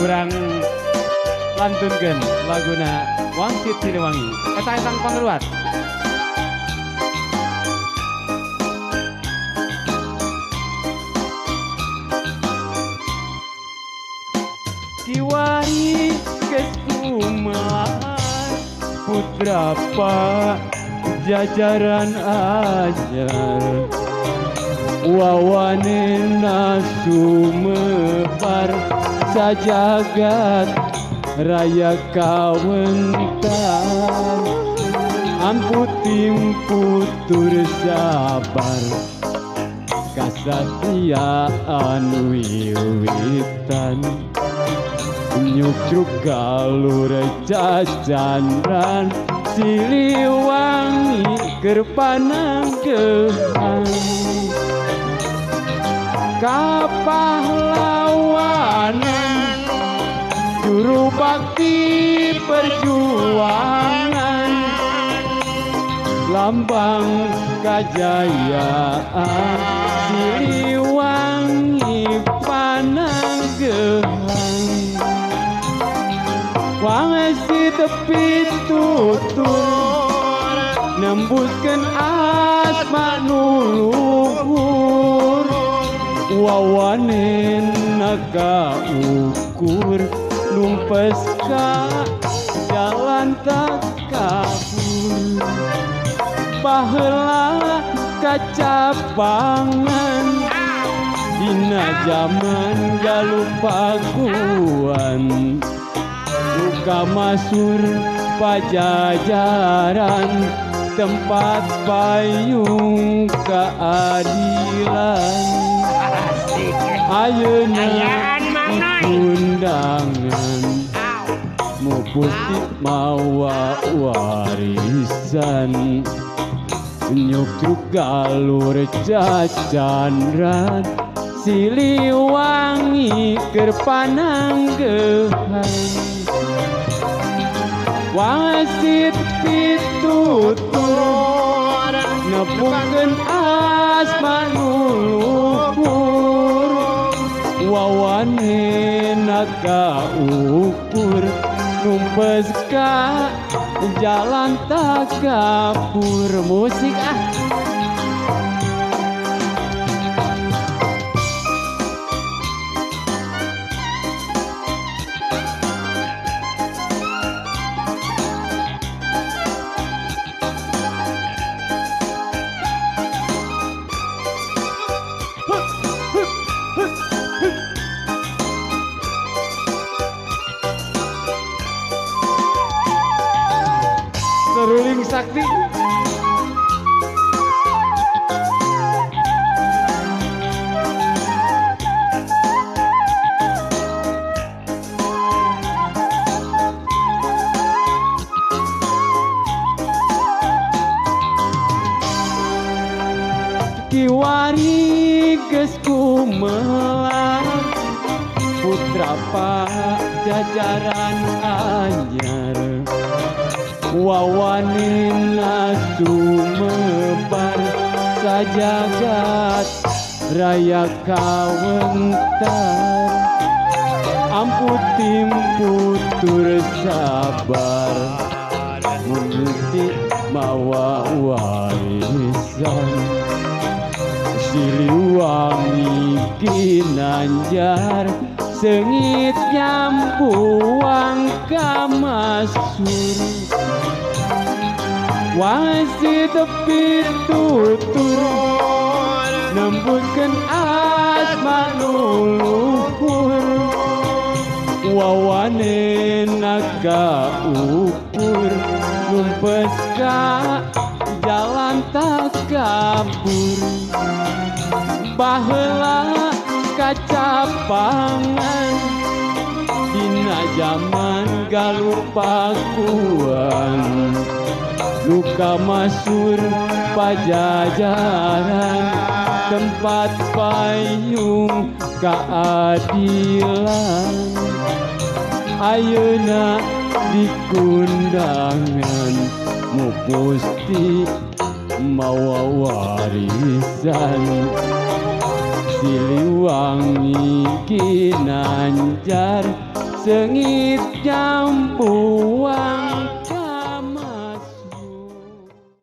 kurang lantunkeun laguna Wangsit Siliwangi. Eta pangruat. Kiwari keskumahan putra Pak jajaran ajar wawanena sumebar sajagat raya kawentar amputing putur sabar kasatiaan wiwitan nyukruk galur cacanran Siliwangi kerpanangkehan kapahlawanan juru bakti perjuangan lambang kajayaan Siliwangi panangkehan wangesi tepi tutur nembuskan asma nuluhur wawanen naga ukur numpes ka jalan tak kabur baheula kacapangan dina zaman galupaguan luka masur pajajaran tempat payung keadilan ayeuna undangan muputi mawa warisan nyukruk galur cacanran Siliwangi kerpanangkehan wasit pitutur nepungkeun asma nuluhur wawane naga ukur numpes ka jalan tak kabur musik seruling sakti kiwari geus kumelar putra Pak jajaran anyar wawanina sumebar sajagat raya kawentar amputing putur sabar munuti mawa warisan Siliwangi ginanjar sengit nyampuang kamasur wangsi tepi tutur nembuskan asma nuluhur wawane naga ukur numpes ka jalan tak kabur baheula kacapangan dina zaman galupakuan luka masur pajajaran tempat payung keadilan ayeuna di kundangan mupusti mawa warisan Siliwangi ginanjar sengit jampuang